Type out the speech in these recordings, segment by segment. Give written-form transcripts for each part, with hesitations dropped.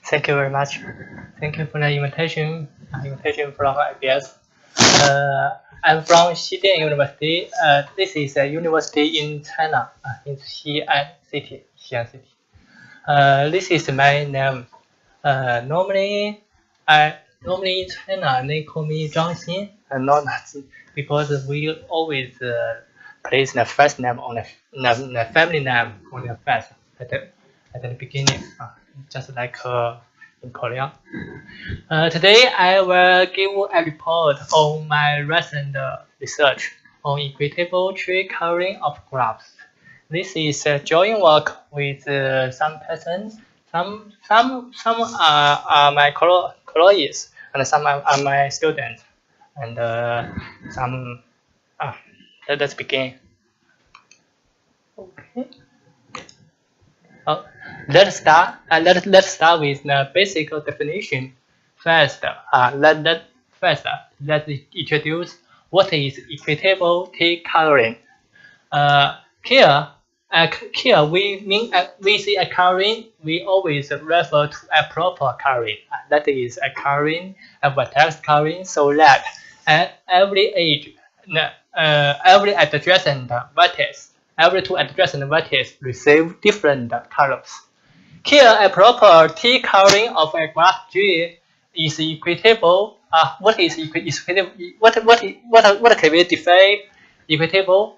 Thank you very much. Thank you for the invitation from IBS. I'm from Xidian University. This is a university in China, in Xi'an City. This is my name. Normally in China they call me Zhang Xin, and not Xin, because we always place the first name on the family name on the first at the beginning, just like in Korea. Today I will give a report on my recent research on equitable tree coloring of graphs. This is a joint work with some persons. Some are my colleagues, and some are my students, and some. Let's begin. Okay. Let's start with the basic definition. First, let's introduce what is equitable tree coloring. Here we see a coloring. We always refer to a proper coloring. That is a coloring, a vertex coloring, so that at every edge, every adjacent vertex, every two adjacent vertices receive different colors. Here, a proper tree coloring of a graph G is equitable. What is equitable? What can we define equitable?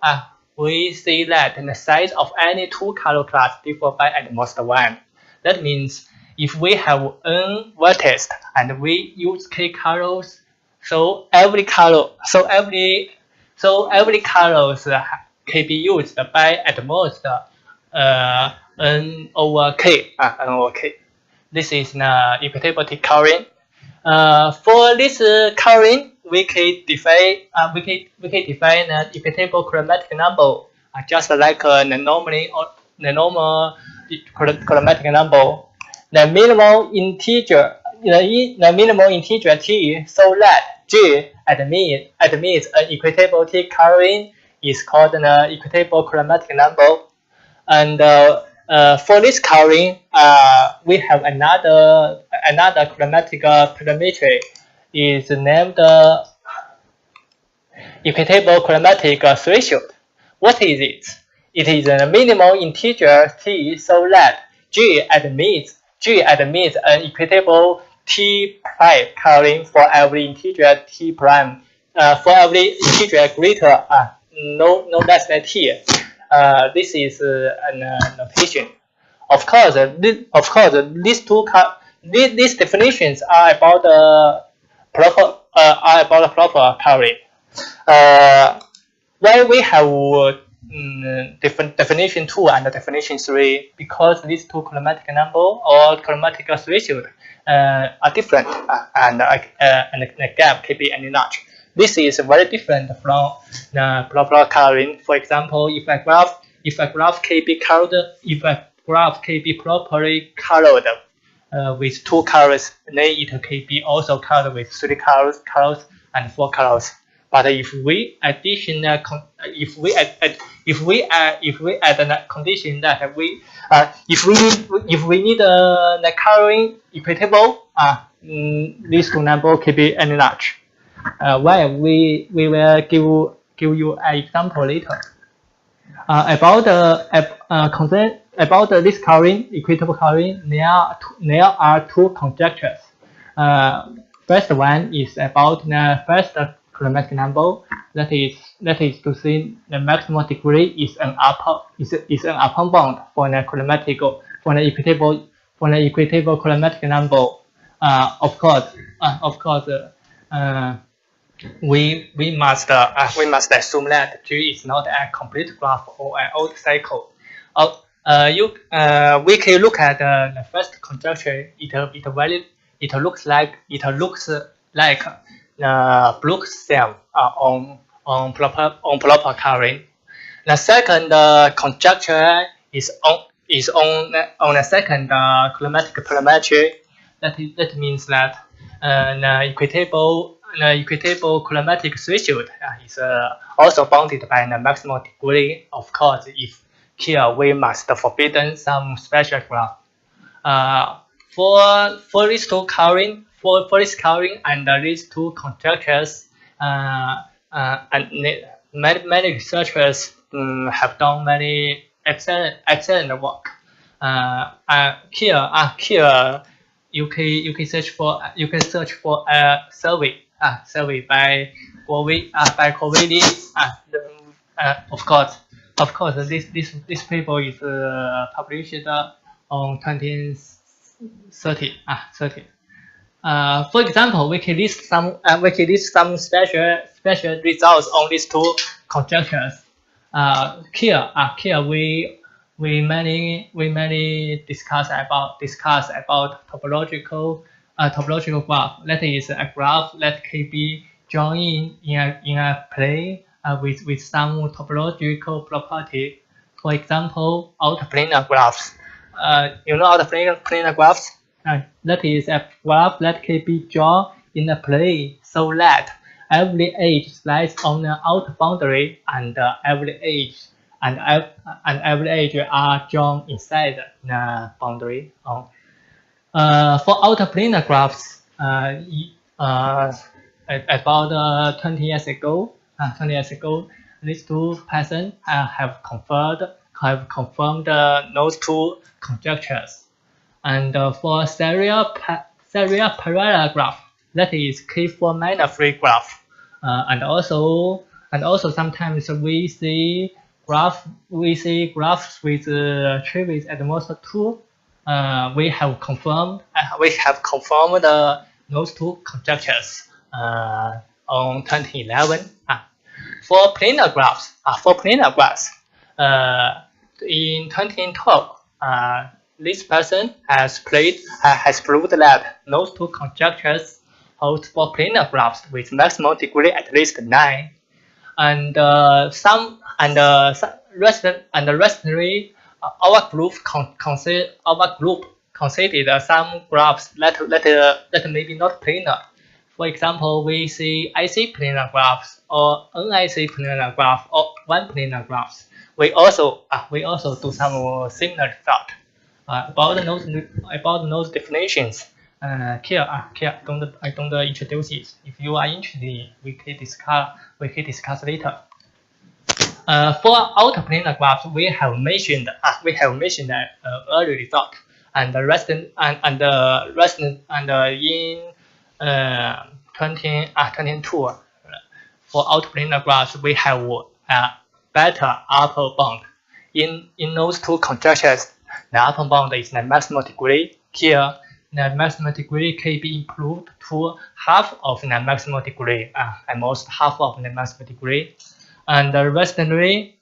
We see that the size of any two color class differ by at most one. That means if we have n vertex and we use k colors, so every colors can be used by at most n over k. This is the equitable tree coloring. For this coloring, we can define an equitable chromatic number, just like the normal chromatic number. The minimal integer t, so that G admits an equitable tree coloring is called an equitable chromatic number. And for this coloring, we have another chromatic parameter is named equitable chromatic threshold. What is it? It is a minimal integer t, so that G admits an equitable t prime coloring for every integer t prime. For every integer greater no less than t. This is a notation. Of course, these definitions are about proper coloring. Why we have definition 2 and definition 3? Because these two chromatic number or chromatic threshold are different, and the gap can be any large. This is very different from the proper coloring. For example, if a graph can be properly colored with 2 colors, then it can be also colored with 3 colors and 4 colors. But if we add the condition that if we need the coloring equitable, these two numbers can be any large. Why we will give you an example later. About this coloring, equitable coloring, there are 2 conjectures. First one is about the first chromatic number. That is to say the maximum degree is an upper bound for the equitable chromatic number. Of course. We must assume that G is not a complete graph or an odd cycle. We can look at the first conjecture. It looks like Bloch cell on proper coloring. The second conjecture is on the second chromatic parameter. That means that the equitable chromatic threshold is also bounded by the maximum degree. Of course, if here we must forbidden some special graph. for these two covering for this covering and these two conjectures, and many researchers have done many excellent work. Here you can search for a survey by Govedi. Of course this paper is published on 2030. For example, we can list some special results on these two conjectures. Here we mainly discuss about topological graph. That is a graph that can be drawn in a plane with some topological property. For example, out-planar graphs. You know out-planar graphs? That is a graph that can be drawn in a plane so that every edge lies on the outer boundary, and every edge are drawn inside the boundary. For outer planar graphs, about 20 years ago, these two persons have confirmed those two conjectures. And for serial parallel graph, that is K4 minor free graph, and also sometimes we see graphs with trees at most 2. We have confirmed those two conjectures on 2011. For planar graphs, in 2012, this person has proved that those two conjectures hold for planar graphs with maximum degree at least 9, and recently our group considered some graphs that may be not planar. For example, we see IC planar graphs or NIC planar graph or one planar graphs. We also do some similar result. About those definitions. Here I don't introduce it. If you are interested, we can discuss later. For outer planar graphs, we have mentioned early result, and the rest in 2022. For outer planar graphs, we have a better upper bound. In those two conjectures, the upper bound is the maximum degree. Here, the maximum degree can be improved to half of the maximum degree, almost half of the maximum degree. And recently,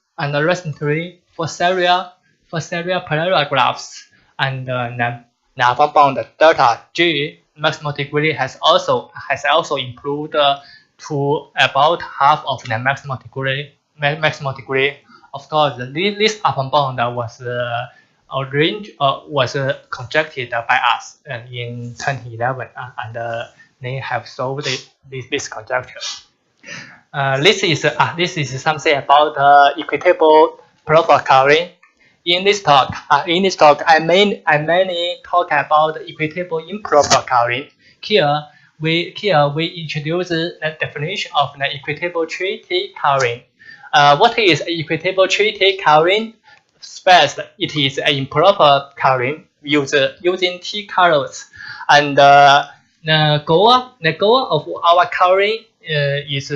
for serial parallel graphs, and the upper bound delta G maximum degree has also improved to about half of the maximum degree. Of course, this upper bound was conjectured by us in 2011, and they have solved this conjecture. This is something about equitable profile covering. In this talk, I mainly talk about equitable improper covering. Here we introduce the definition of the equitable tree-k covering. What is equitable tree-k covering? First, it is an improper covering using T colors, and the goal of our covering is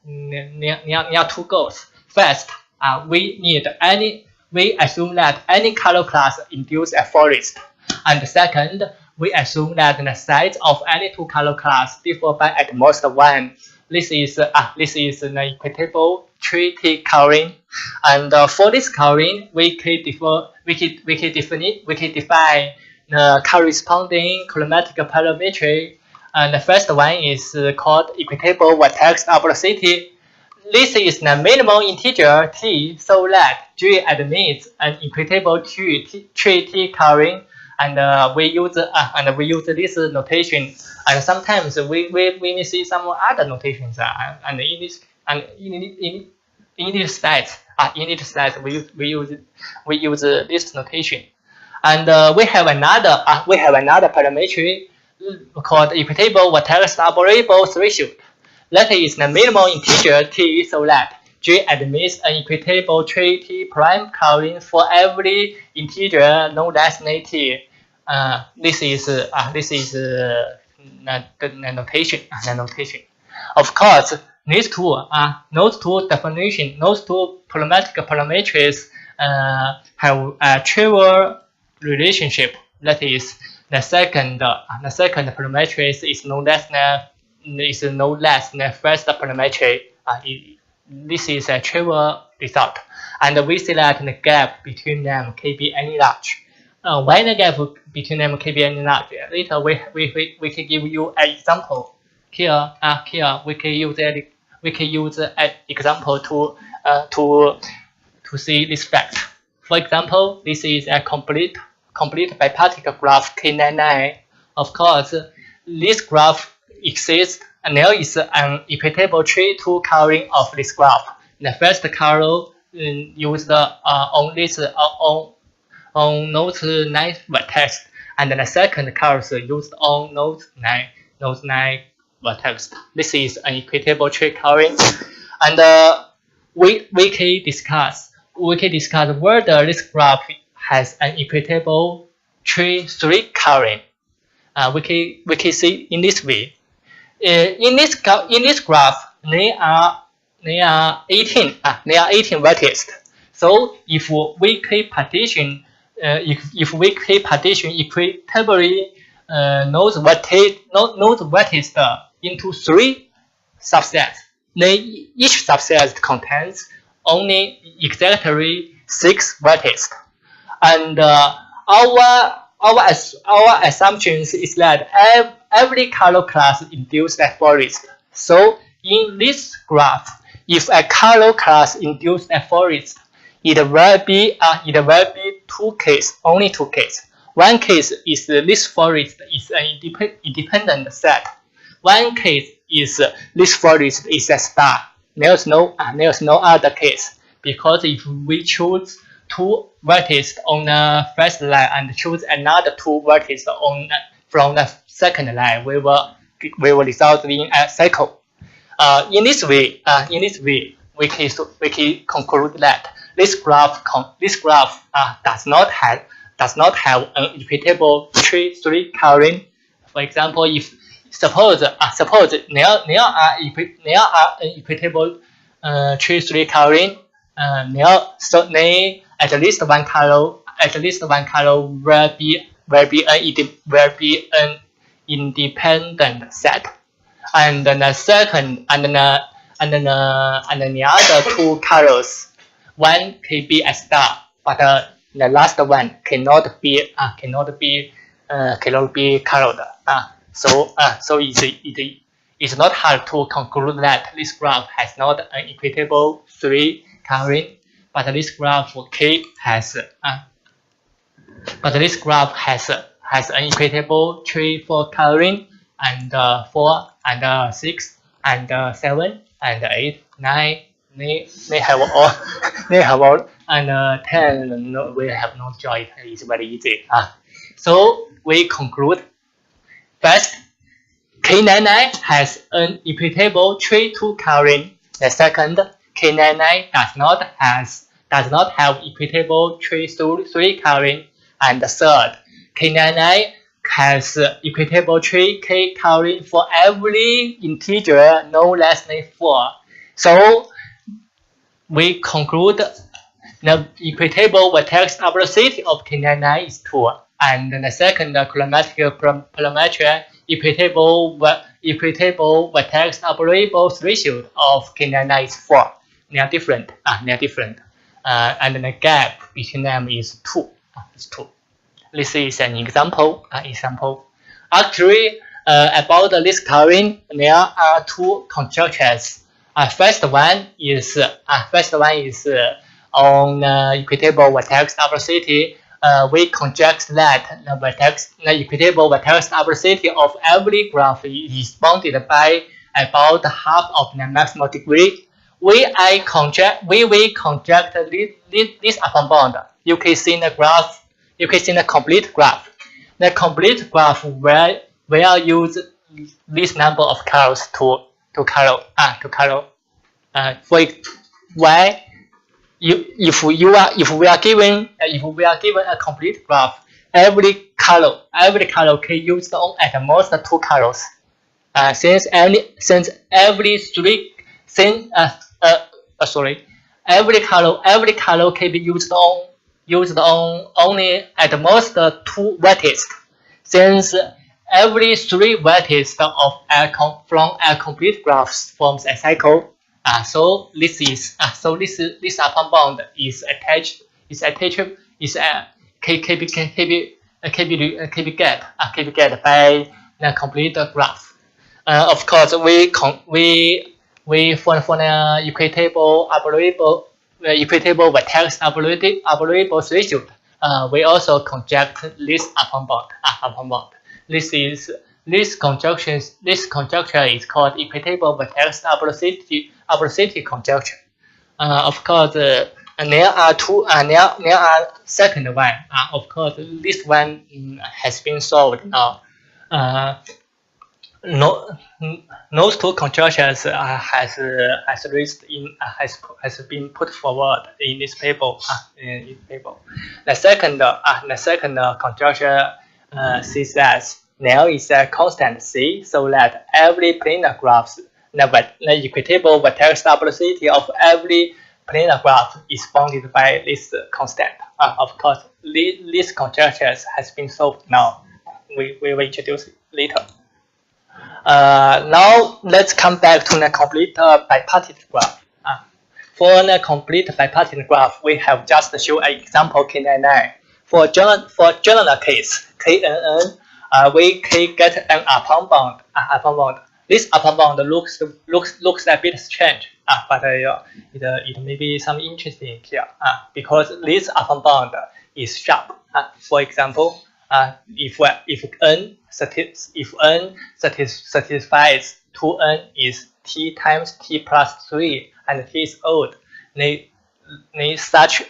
near two goals. First, we assume that any color class induces a forest, and second, we assume that the size of any two color class differ by at most 1. This is an equitable tree-k covering, and for this covering, we can define the corresponding chromatic parametry. And the first one is called equitable vertex arboricity. This is the minimum integer t, so that G admits an equitable tree-k covering, and we use this notation. And sometimes we may see some other notations, and in this slide we use this notation. And we have another parameter called equitable vertex arborable threshold. That is the minimal integer t, so that J admits an equitable tree t prime covering for every integer no less than t. This is the notation. Of course, those two chromatic parameters have a trivial relationship. That is, the second parameter is no less than first parameter. This is a trivial result, and we see that the gap between them can be any large. Why the gap between them can be any large? Later we can give you an example. Here we can use an example to see this fact. For example, this is a complete bipartite graph K99. Of course, this graph exists, and there is an equitable tree to covering of this graph. The first color used on node 9 vertex, and the second color used on node 9 vertex. This is an equitable tree covering, and we can discuss whether this graph has an equitable tree covering. We can see in this way. In this graph, there are 18 vertices. So if we can partition equitably those vertices into 3 subsets, then each subset contains only exactly 6 vertices. And our assumption is that every color class induces a forest. So in this graph, if a color class induces a forest, it will be only two cases. One case is this forest is an independent set. One case is this forest is a star. There's no other case, because if we choose 2 vertices on the first line and choose another 2 vertices from the second line, we will result in a cycle. In this way, we can conclude that this graph does not have an equitable tree covering. For example, if suppose there are an equitable tree covering, so at least one color will be an independent set, and the other 2 colors, one can be a star, but the last one cannot be colored. So it's not hard to conclude that this graph has not an equitable tree covering, but this graph has an equitable tree for coloring, and 4 and 6 and 7 and 8, 9. They have all, and 10. No, we have no joy. It's very easy. So we conclude. First, K99 has an equitable tree to covering. The second, K99 does not have equitable tree covering. And the third, K99 has equitable tree K covering for every integer no less than 4. So we conclude the equitable vertex arboricity of K99 is 2, and the second chromatic parameter equitable vertex arborable threshold of K99 is 4. They are different. And the gap between them is 2. It's 2. This is an example. Actually, about this covering, there are 2 conjectures. First one is on equitable vertex arboricity. We conject that the equitable vertex arboricity of every graph is bounded by about half of the maximal degree. We conject this upper bound. You can see in the graph you can see the complete graph. The complete graph will use this number of colors to color. For why if we are given a complete graph, every color can use at most 2 colors. Since every color can be used on only at most 2 vertices. Since every 3 vertices from a complete graph forms a cycle, so this upper bound can be get by the complete graph. Of course, we for the equitable equitable vertex arborable threshold, we also conject this upper bound. This conjecture is called equitable vertex arboricity conjecture. Of course, there are second one. Of course, this one has been solved now. Those 2 conjectures has been put forward in this paper. The second conjecture says that there is a constant C, so that every planar graph, the equitable vertex arboricity of every planar graph is bounded by this constant. Of course, this conjecture has been solved now. We will introduce it later. Now let's come back to the complete bipartite graph. For the complete bipartite graph, we have just shown an example K99. For general case KNN, we can get an upper bound. This upper bound looks a bit strange, but it may be some interesting here because this upper bound is sharp. For example, if n satisfies 2n is t times t plus 3 and t is odd, such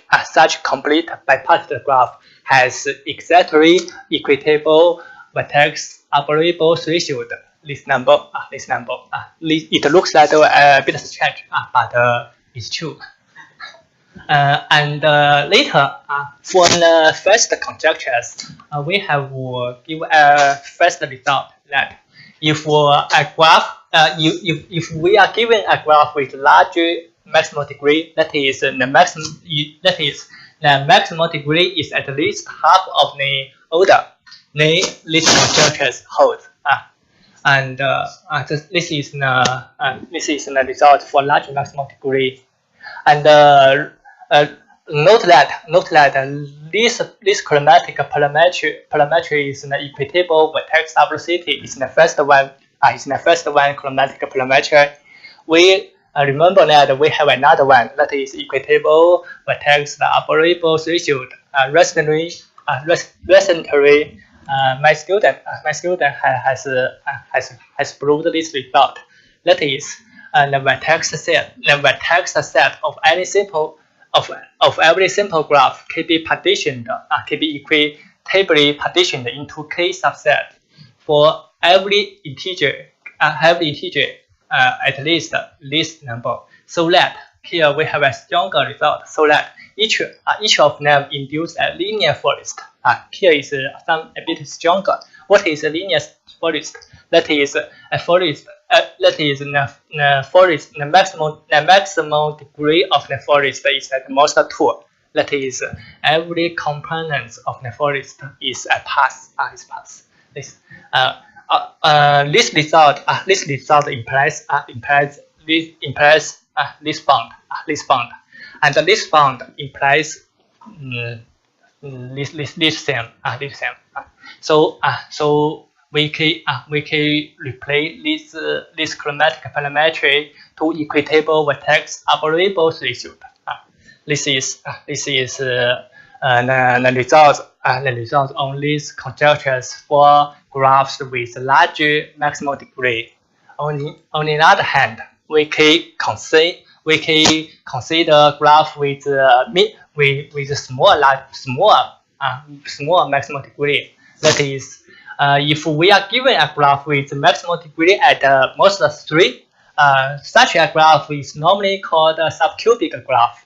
complete bipartite graph has exactly equitable vertex arborable threshold. This number. It looks like a bit strange, but it's true. And later, for the first conjectures, we have give a first result that if we are given a graph with larger maximal degree, that is the maximal degree is at least half of the order, then this conjectures hold. And this is the result for large maximal degree. And note that this chromatic parametry is the equitable vertex arboricity. Is the first one chromatic parametry. We remember that we have another one that is equitable vertex arborable threshold. Recently, my student has proved this result. That is, the vertex set of any simple of every simple graph can be partitioned, can be equitably partitioned into k subset for every integer, at least this number. So that here we have a stronger result. So that each of them induce a linear forest. Here is a bit stronger. What is a linear forest? That is a forest. The maximum degree of the forest is at most 2. That is, every component of the forest is a path. This result implies this bound. And this bound implies this same. So we can replace this chromatic parametry to equitable vertex arborable threshold. This is the result on these conjectures for graphs with larger maximal degree. On the other hand, we can consider graph with small small maximum degree. That is, if we are given a graph with maximum degree at most 3, such a graph is normally called a subcubic graph.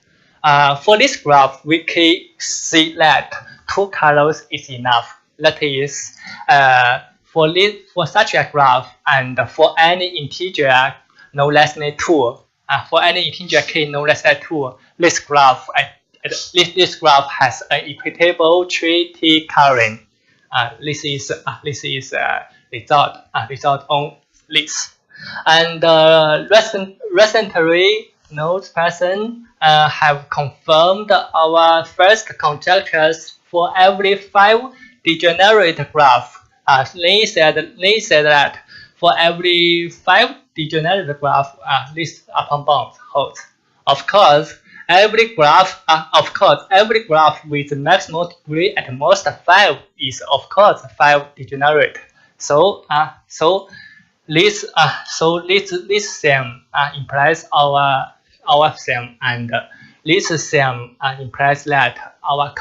For this graph, we can see that 2 colors is enough. That is, for such a graph and for any integer no less than 2, for any integer k no less than 2, this graph has an equitable tree-k-colorable. This is result on this. And recently, those person have confirmed our first conjectures for every 5 degenerate graph. They said that for every 5 degenerate graph, this upper bound holds. Of course, every graph with maximum degree at most 5 is of course 5 degenerate. So this sum implies our sum, and this sum implies that our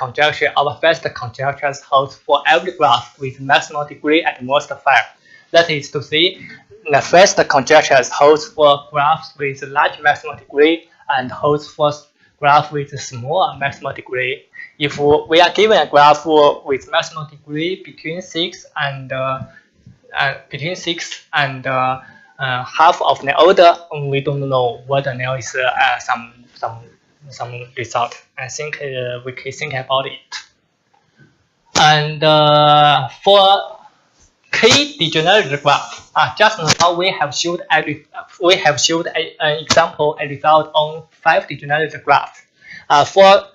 first conjectures holds for every graph with maximum degree at most 5. That is to say, the first conjectures holds for graphs with large maximum degree and holds for graph with small maximum degree. If we are given a graph with maximum degree between 6 and half of the order, we don't know whether there is some result. I think we can think about it. And for k-degenerate graph, just now we have showed an example, a result on 5 degenerate graph. For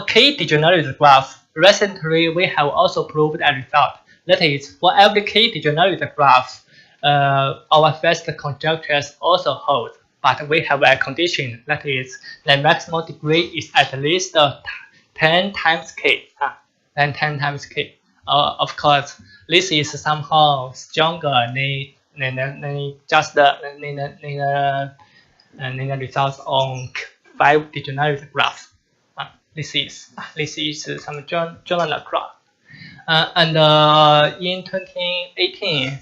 k-degenerate graph, recently we have also proved a result. That is, for every k-degenerate graph, our first conjectures also hold, but we have a condition. That is, the maximum degree is at least 10 times k. 10 times k. Of course, this is somehow stronger than just the results on 5 degenerate graphs. This is some general graph. And in 2018,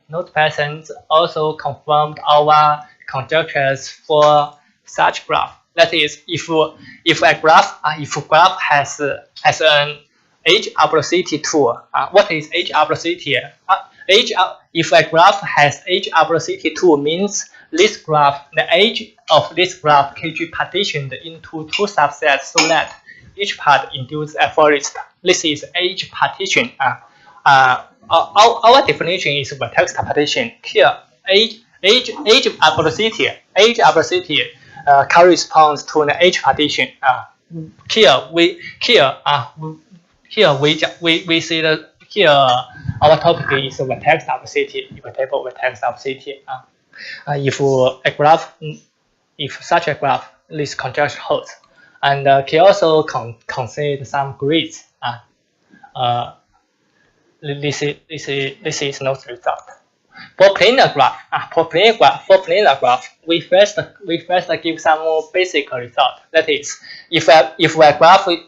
those persons also confirmed our conjectures for such graph. That is, if a graph has an H arboricity 2, what is H arboricity? If a graph has H arboricity 2 means this graph, the edge of this graph can be partitioned into 2 subsets so that each part induces a forest. This is H partition. Our definition is vertex partition. Here, H arboricity corresponds to the H partition. Here we see that here our topic is vertex arboricity, equitable vertex arboricity. If such a graph, this conjecture holds, and can also consider some grids. This is no result. For planar graph, we first give some more basic result. That is, if a graph is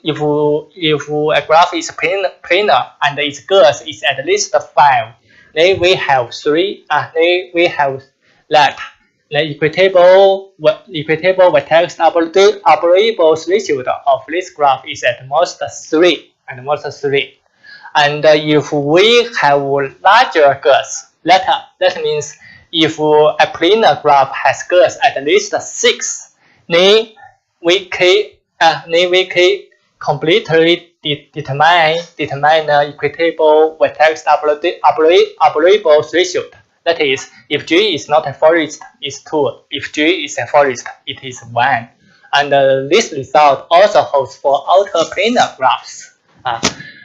planar and its girth is at least 5, then we have that the equitable vertex arborable threshold of this graph is at most 3. And if we have larger girth, that means if a planar graph has girth at least 6, then we can completely determine the equitable vertex arborable threshold. That is, if G is not a forest, it's 2. If G is a forest, it is 1. And this result also holds for outer planar graphs.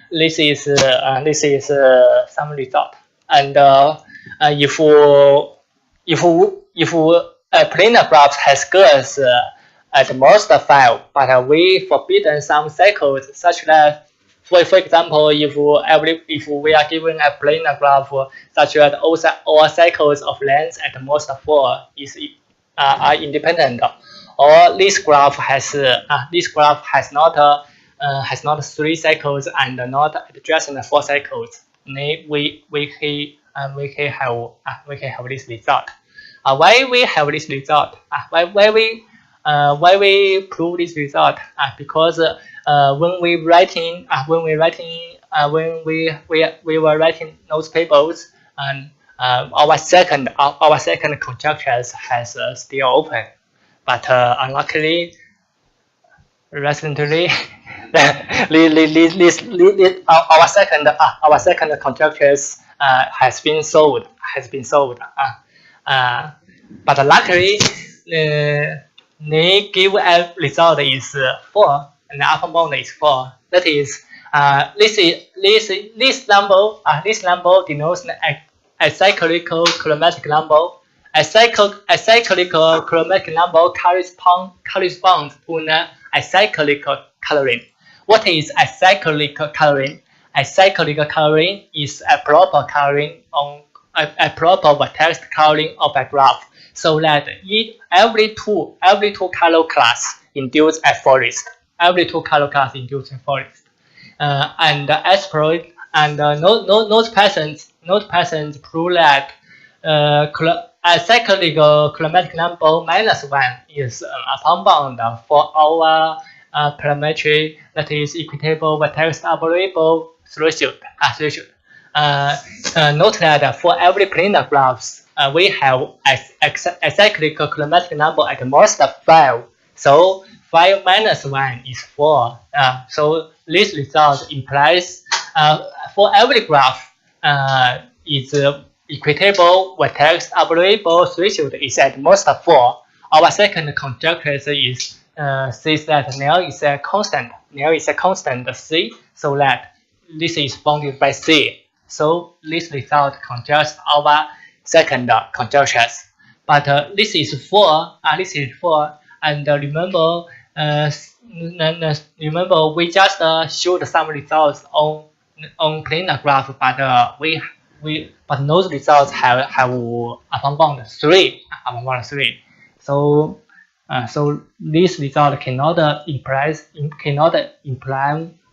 This is some result. And if a planar graph has girth at most 5, but we forbidden some cycles such that, for example, if we are given a planar graph such that all cycles of length at most 4 are independent, or this graph has not has not 3 cycles and not adjacent 4 cycles, we can have this result. Why we have this result? Why we prove this result? Because when we were writing those tables, and our second conjectures has still open, but unluckily, recently, our second conjectures has been solved. But luckily, they give a result is 4, and the upper bound is 4. That is, this number denotes a cyclical chromatic number. A cyclical chromatic number corresponds to an acyclical coloring. What is acyclical coloring? Acyclical coloring is a proper coloring on a proper vertex coloring of a graph, so that every two color class induce a forest. Every 2 color class induce a forest. And exploit and note patterns prove that a cyclical chromatic number -1 is an upper bound for our parametry, that is equitable vertex arborable threshold. Note that for every planar graphs, we have a cyclical chromatic number at most 5. So 5 minus 1 is 4. So this result implies for every graph, its equitable vertex arborable threshold is at most 4. Our second conjecture is says that now is a constant. Now is a constant C, so that this is bounded by C. So this result conjures our second conjectures. But this is 4. This is 4. And remember, we just showed some results on planar graph, but those results have upper bound 3. So this result cannot imply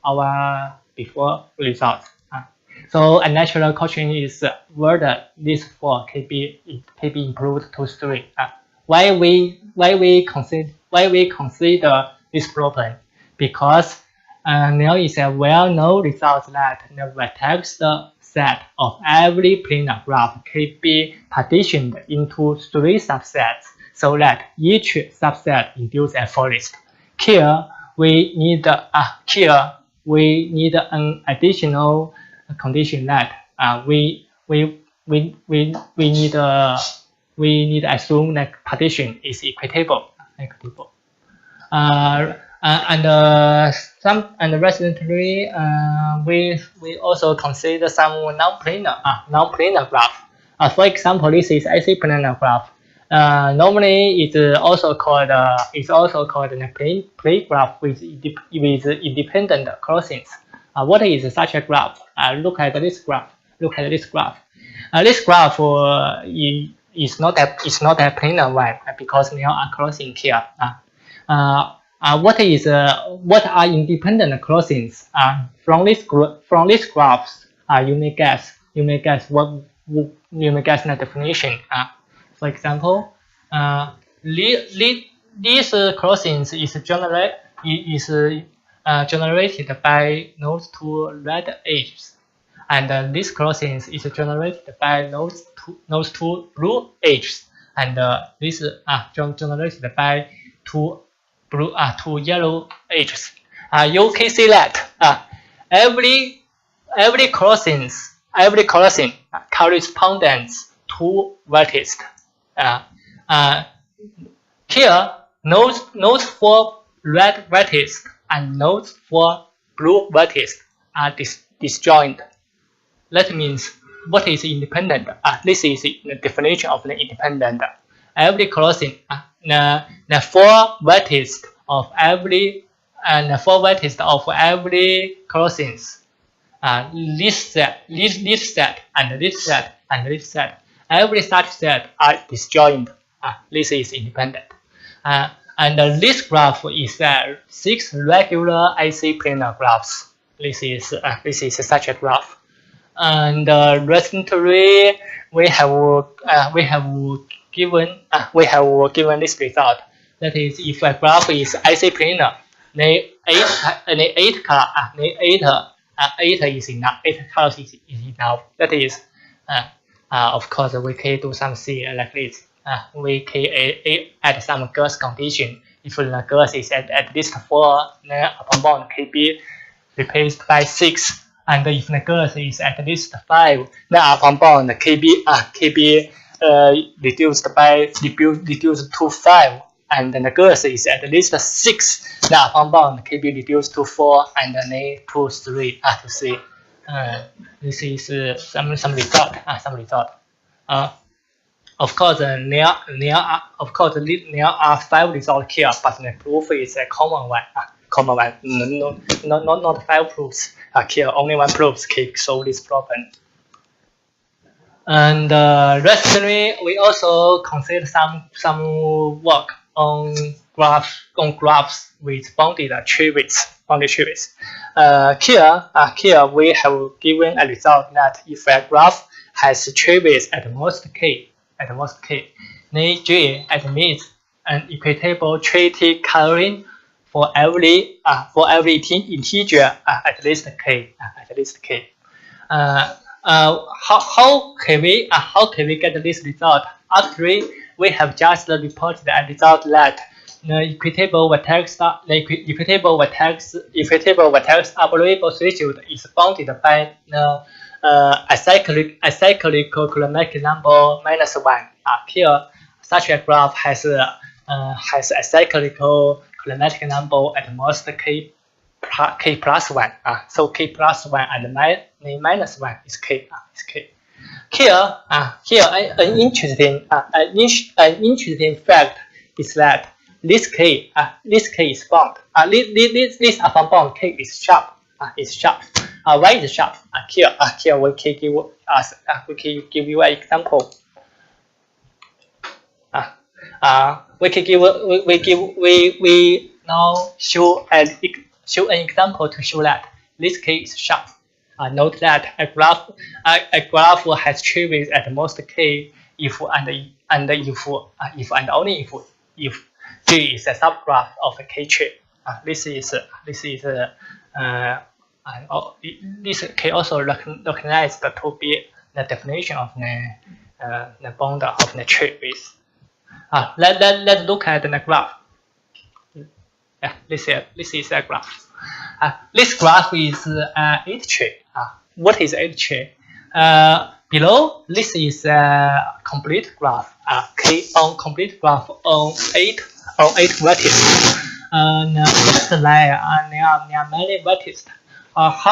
our before results. So a natural question is whether this 4 can be improved to 3. Why we consider this problem? Because now is a well-known result that the vertex set of every planar graph can be partitioned into 3 subsets, so that each subset induces a forest. Here we need an additional condition that we need to assume that partition is equitable. And recently we also consider some non-planar graph. For example, this is AC planar graph. Normally it's also called a plane graph with independent crossings. What is such a graph? Look at this graph. This graph is not a planar one because there are crossings here. What are independent crossings? From this graphs, you may guess the definition. For example, these crossings is generated by those 2 red edges, and this crossings is generated by those two blue edges, and this generated by 2 yellow edges. You can see that every crossing corresponds to vertices. Here, those 4 red vertices and those 4 blue vertices are disjoint. That means what is independent? This is the definition of the independent. Every crossing, the 4 vertices of every crossings, this set, and this set, every such set are disjoint. This is independent. And this graph is 6 regular AC planar graphs. This is such a graph. And recently we have given this result. That is, if a graph is AC planar, then 8 is enough. 8 colors is enough. That is, of course, we can do some C like this. We can add some Gauss condition. If the Gauss is at least 4, then upper bound can be replaced by 6. And if the Gauss is at least 5, then upper bound can be reduced to 5. And then the Gauss is at least 6, the upper bound can be reduced to 4, and then to 3. To see, this is some result. Of course, there are 5 results here, but the proof is a common one. Not 5 proofs. Here only 1 proof can solve this problem. And recently, we also consider some work on graphs with bounded tree widths. Here we have given a result that if a graph has tree width at most k, then G admits an equitable tree-k-coloring for every integer at least k. How can we get this result? Actually, we have just reported a result that the equitable vertex arborable threshold is bounded by the acyclical chromatic number -1. Here, such a graph has a cyclical chromatic number at most k plus 1. So k plus 1 and minus 1 is k. Here, an interesting fact is that this k is bound. This upper bound k is sharp. Why is sharp? Here we can give you an example. We now show an example to show that this k is sharp. Note that a graph has tree width at most k if only if G is a subgraph of a k tree. This can also recognized to be the definition of the bound of the tree width. Let's look at the graph. This is a graph. This graph is 8 tree. What is 8 tree? Below, this is a complete graph. Complete graph on 8 vertices. Next line, there are many vertices. What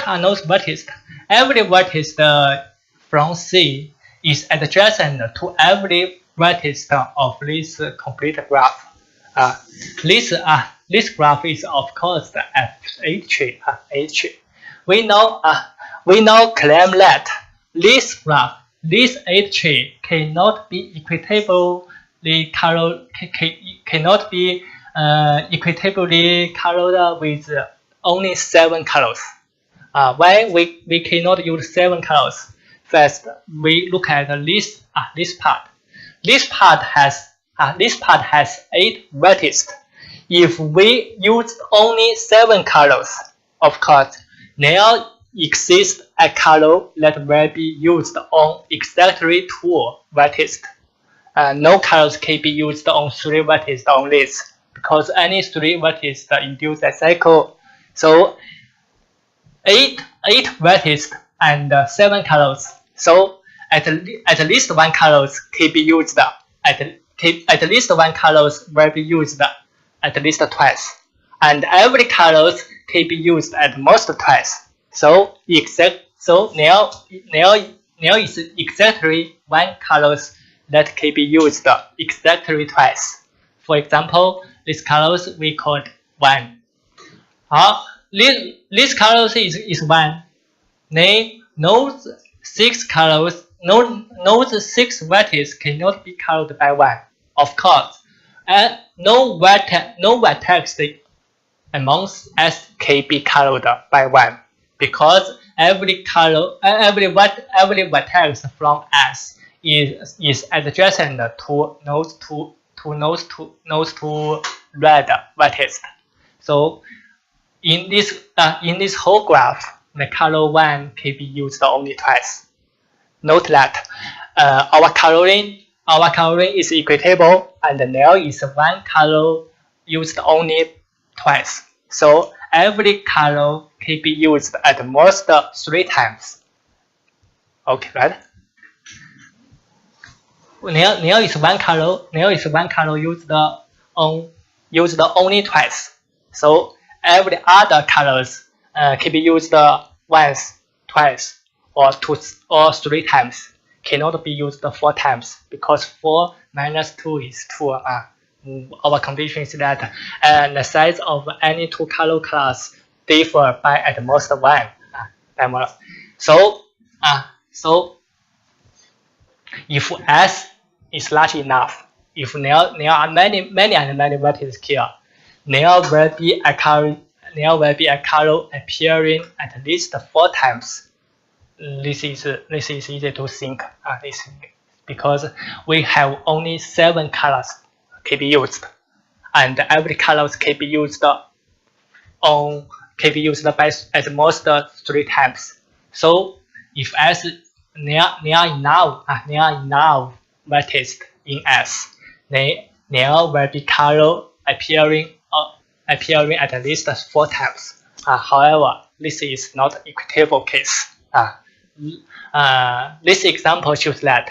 are those vertices? Every vertex from C is adjacent to every vertex of this complete graph. This graph is of course the H tree. We now claim that this graph, this H tree, cannot be equitably colored with only 7 colors. Why we cannot use 7 colors? First, we look at this part. This part has 8 vertices. If we use only 7 colors, of course, there exists a color that will be used on exactly 2 vertices. No colors can be used on 3 vertices on this, because any 3 vertices induce a cycle. So 8 vertices and 7 colors. So at least 1 colors can be used. At least 1 colors will be used at least twice, and every colors can be used at most twice. So now is exactly 1 colors that can be used exactly twice. For example, these colors we called 1. This colors is 1. Then those 6 colors, those 6 vertices cannot be colored by 1. of course, no vertex amongst S can be colored by 1 because every vertex from S is adjacent to those two red vertices. So in this whole graph, the color 1 can be used only twice. Note that our coloring is equitable, and there is one color used only twice. So every color can be used at most 3 times. Okay, right? There is one color used only twice. So every other colors can be used once, twice, or 3 times. Cannot be used 4 times because 4 minus 2 is 2. Our condition is that the size of any 2 color class differ by at most 1. So if S is large enough, if there are many vertices here, there will be a color appearing at least 4 times. This is easy to think. Because we have only 7 colors can be used, and every colors can be used by at most 3 times. So if S there are enough vertices in S, then there will be color appearing at least 4 times. However, this is not equitable case. This example shows that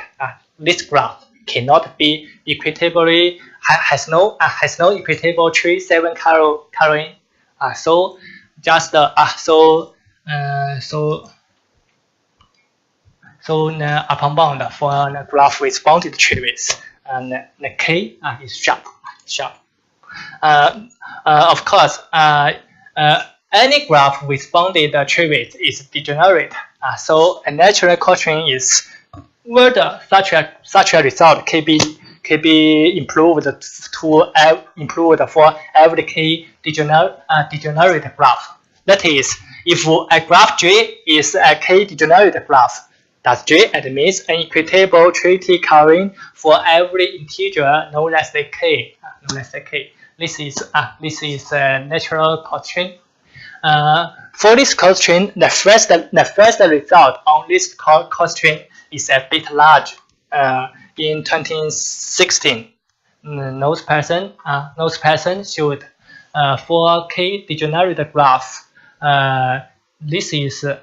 this graph cannot be equitably has no equitable tree 7 coloring. So just the upper bound for the graph with bounded tree width, and the K is sharp. Of course, any graph with bounded tree width is degenerate. So a natural constraint is whether such a result can be improved for every K degenerate graph. That is, if a graph J is a K degenerate graph, does J admits an equitable tree coloring for every integer no less than K? This is a natural constraint. For this constraint, the first result on this constraint is a bit large. In 2016, those person showed for K degenerate graph. This is the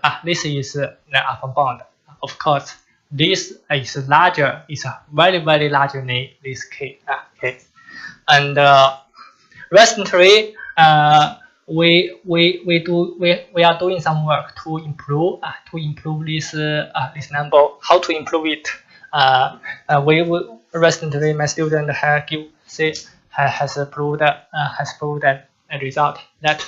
upper bound. Of course, this is larger. Is very larger than this K. Okay, and recently we are doing some work to improve this number. How to improve it? Recently my student has proved a result that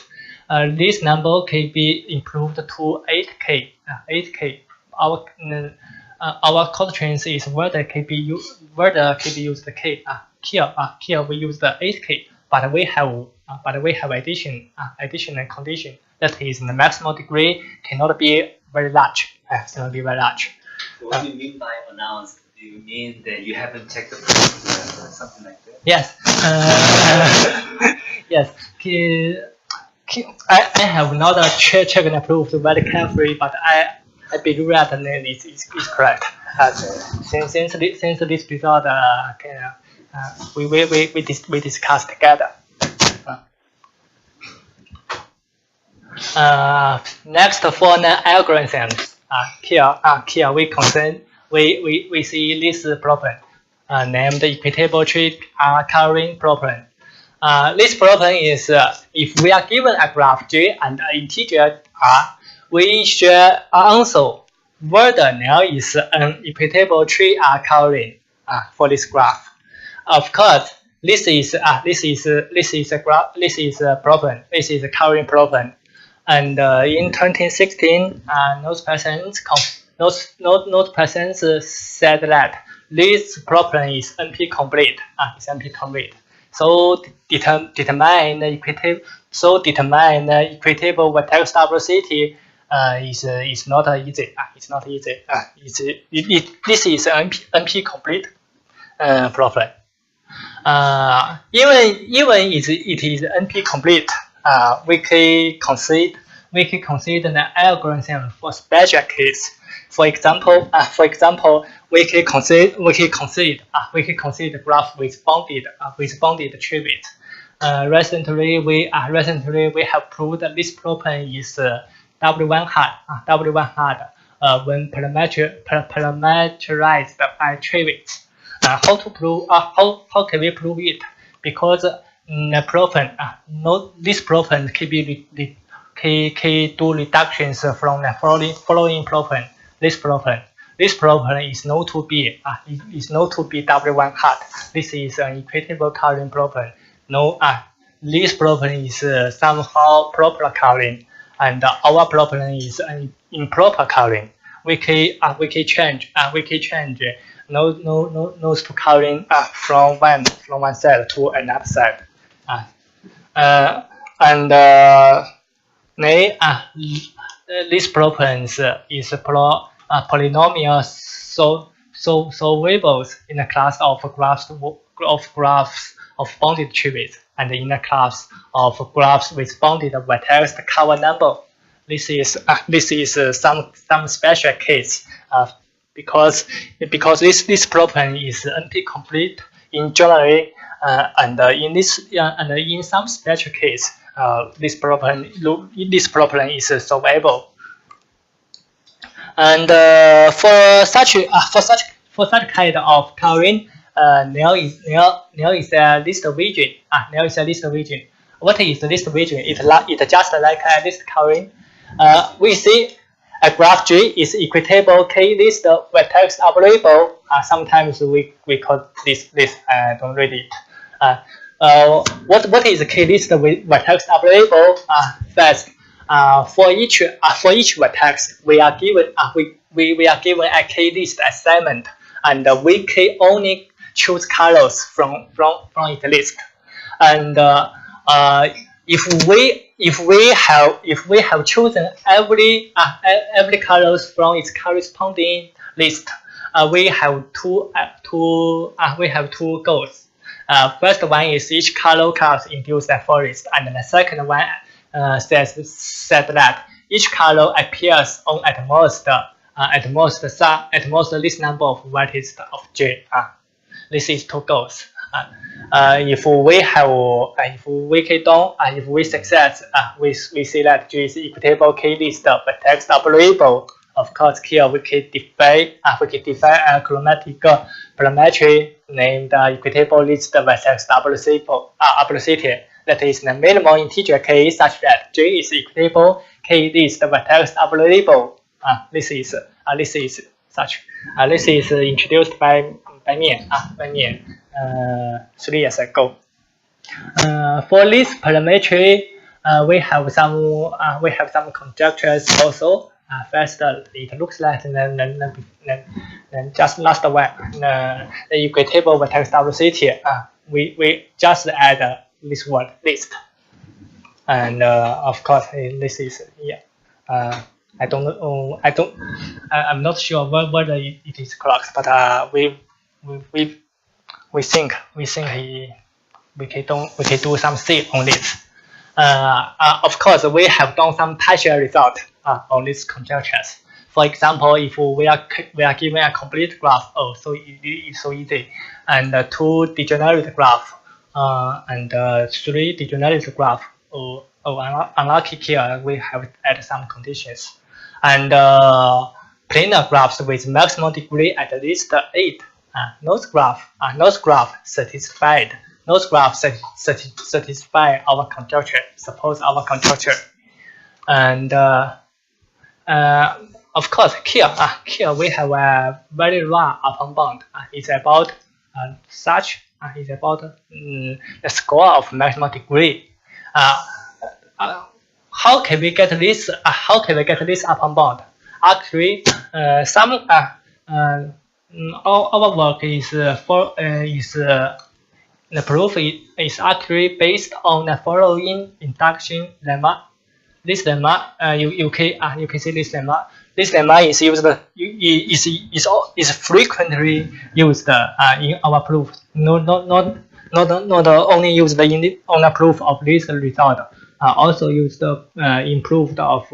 this number can be improved to 8K. 8K. Our constraint is where the KB used the K. Here we use the 8K, but we have additional condition that is the maximal degree cannot be very large. Cannot be very large. What do you mean by announced? Do you mean that you haven't checked the proof or something like that? Yes. Yes. I have not checked the proof very carefully, but I believe that this is correct. Since this result, we discussed together. Next for the algorithms. Here we see this problem named equitable tree coloring problem. This problem is if we are given a graph J and an integer R, we should answer whether there is an equitable tree coloring for this graph. Of course, this is a problem. This is a coloring problem. And in 2016, those persons Note persons said that this problem is NP complete. It's NP complete. So determine equitable vertex arboricity is not easy. It's not easy. This is NP complete problem. Even if it is NP complete, we can consider the algorithm for special case. For example, we can consider the graph with bounded tree width. Recently we have proved that this problem is W1 hard when parameterized by tree width. How to prove? How can we prove it? Because the problem, this problem can do reductions from the following problem. This problem is not to be W1 hard. This is an equitable coloring problem. No, this problem is somehow proper coloring, and our problem is an improper coloring. We can change nose to coloring from one side to another side. This problem is polynomial solvables in the class of graphs of bounded tree width, and in the class of graphs with bounded vertex cover number. This is some special case because this problem is NP complete in general, and in some special case, this problem is solvable. And for such kind of coloring, there is a list region. There is a list region. What is the list region? It's just like a list coloring. We see a graph G is equitable K list vertex arborable. Sometimes we call this. I don't read it. What is K list vertex arborable? First, for each vertex, we are given we are given a K list assignment, and we can only choose colors from its list. And if we have chosen every colors from its corresponding list, we have two goals. First one is each color class induce a forest, and the second one said that each color appears on at most least number of vertices of J. This is two goals. If we success, we see that G is equitable K list vertex arborable. Of course, here we can define a chromatic parameter named equitable list vertex arboricity. That is the minimal integer K such that J is equitable K list vertex arborable. This is introduced by me 3 years ago. For this parameter, we have some conjectures also. First, it looks like then just last one, the equitable vertex arboricity. We just add this word list, and of course this is I'm not sure whether it is correct, but we think we can do something on this. Of course, we have done some partial result on these conjectures. For example, if we are given a complete graph, so it's so easy, and 2 degenerate graph, and 3 degenerate graph. Unlucky here, we have added some conditions, and planar graphs with maximum degree at least 8. Those graph satisfy our conjecture. Suppose our conjecture, and of course here we have a very rare upper bound. It's about the score of maximum degree. How can we get this? How can we get this upper bound? actually our work is the proof is actually based on the following induction lemma. This lemma, you can see this lemma. This lemma is used is frequently used in our proof. Not only used on the proof of this result, also used in proof of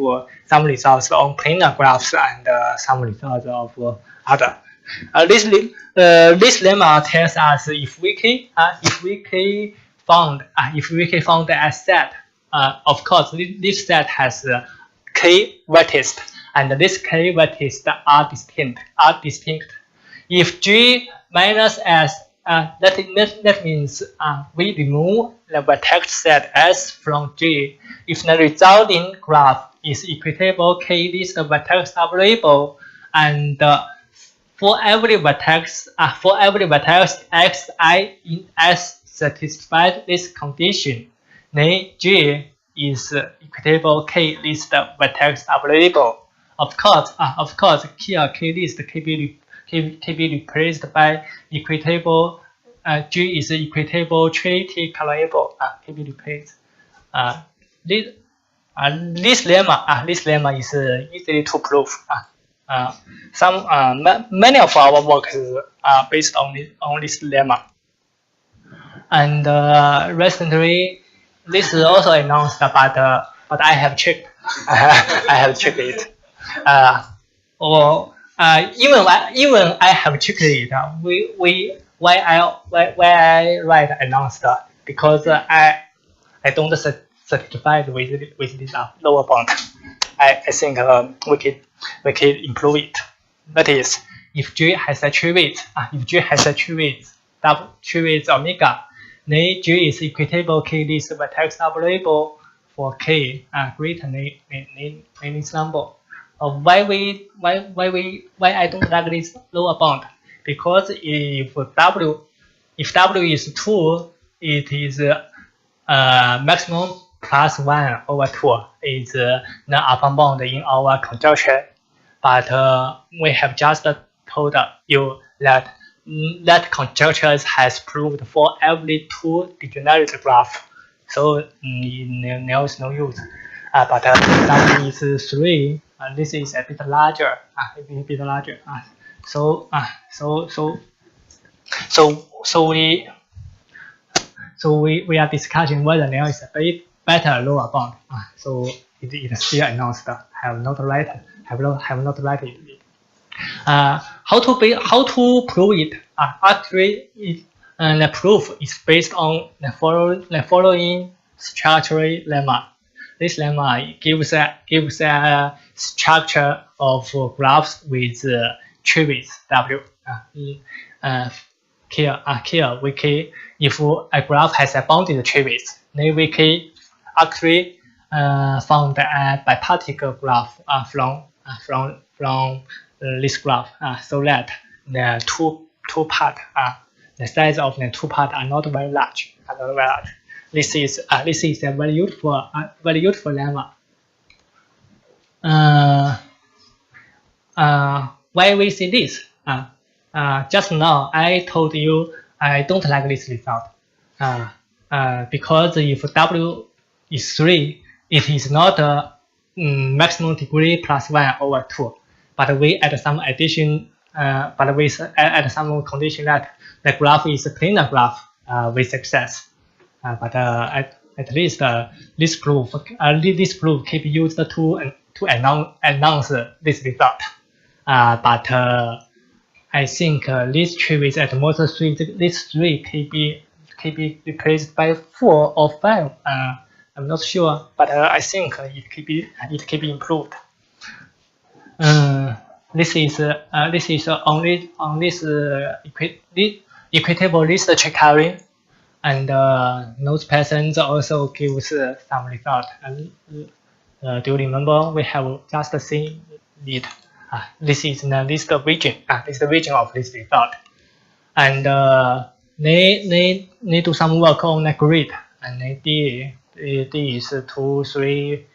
some results on planar graphs and some results of other. This lemma tells us if we found a set. Of course, this set has k vertices, and this k vertices are distinct. If G minus S, that means we remove the vertex set S from G. If the resulting graph is equitable K list vertex arborable, and for every vertex xi in S satisfies this condition, then G is equitable K list vertex arborable. Of course, here K list can be replaced by equitable. G is equitable tree-k-colorable. Can be replaced. This lemma is easy to prove. Many of our works are based on this lemma. And recently, this is also announced, but I have checked. I have checked it. Even I have checked it. Why I write announced, because I don't satisfied with this lower bound. I think we can improve it. That is, if G has a tree weight, tree weight omega, then G is equitable K list vertex arborable for K greater than this number. Why I don't like this lower bound? Because if W is 2, it is maximum plus 1 over 2 is the upper bound in our conjecture. But we have just told you that conjecture has proved for every 2 degenerate graph, so there is no use. But W is 3. This is a bit larger. So we are discussing whether there is a better lower bound. So it is still announced. Have not write it. How to prove it? Actually, the proof is based on the following structural lemma. This lemma gives a structure of graphs with tree weight W. Here we can, if a graph has a bounded tree weight, then we can actually found a bipartite graph from this graph, so that the two part the size of the two parts are not very large. This is a very useful lemma. Why we see this? Just now I told you I don't like this result. Because if W is 3, it is not a maximum degree plus 1 over 2. But we add some addition. But we add some condition that the graph is a planar graph with success. But at least this proof can be used to announce this result. But I think this tree with at most 3, this 3 can be replaced by 4 or 5. I'm not sure, but I think it can be improved. This is only on this equitable list tree-k-colorable, and those patterns also gives some result. Do you remember we have just seen it? This is the list region. This is the region of this result, and they do some work on the grid, and D is 2, 3,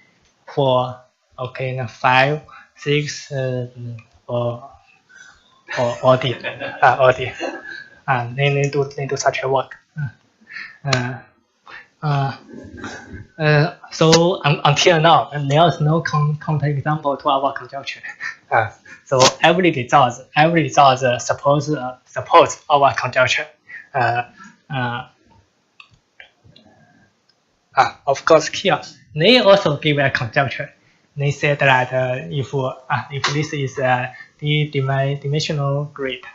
4. Okay, 5. 6 or D. They do such a work. So until now, there is no counterexample to our conjecture. So every result supports our conjecture. Of course, here they also give a conjecture. They said that if this is a d-dimensional grid,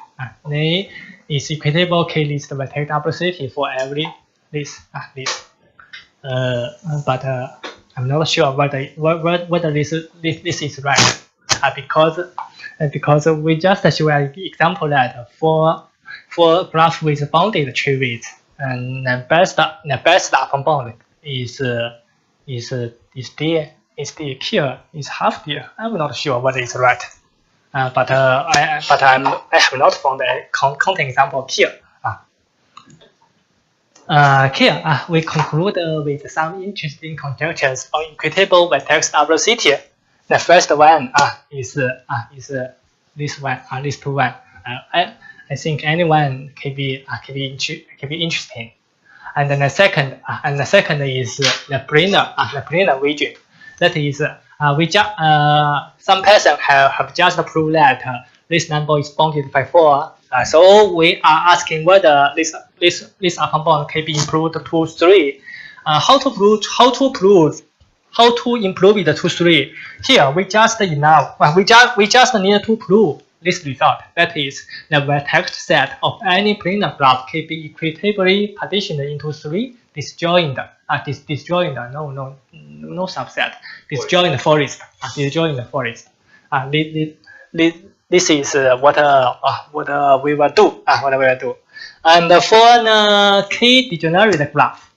then is equitable k-list vertex arboricity for every list. But I'm not sure whether this is right, because we just show an example that for graph with bounded tree weights, and the best upper bound is here is half there. I'm not sure whether it's right, but I have not found a concrete example here. Here we conclude with some interesting conjectures on equitable vertex arboricity. The first one is this one, these two one. I think anyone can be interesting. And then the second is the planar widget. That is, some person have just proved that this number is bounded by 4. So we are asking whether this upper bound can be improved to 3. How to improve it to 3? Here we just need to prove this result. That is, the vertex set of any planar graph can be equitably partitioned into 3 disjoint. No subset. Disjoint forest. This is what we will do. And for the k-degenerate graph,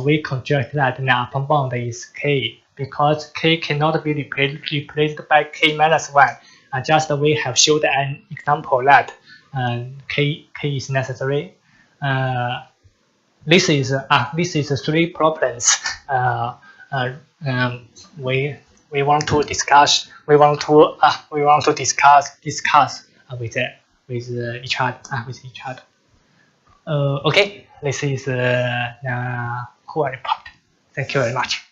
we conject that the upper bound is k, because k cannot be replaced by k minus 1. Just we have showed an example that k is necessary. This is 3 problems. We want to discuss. We want to discuss with each other. Okay, this is the core report. Thank you very much.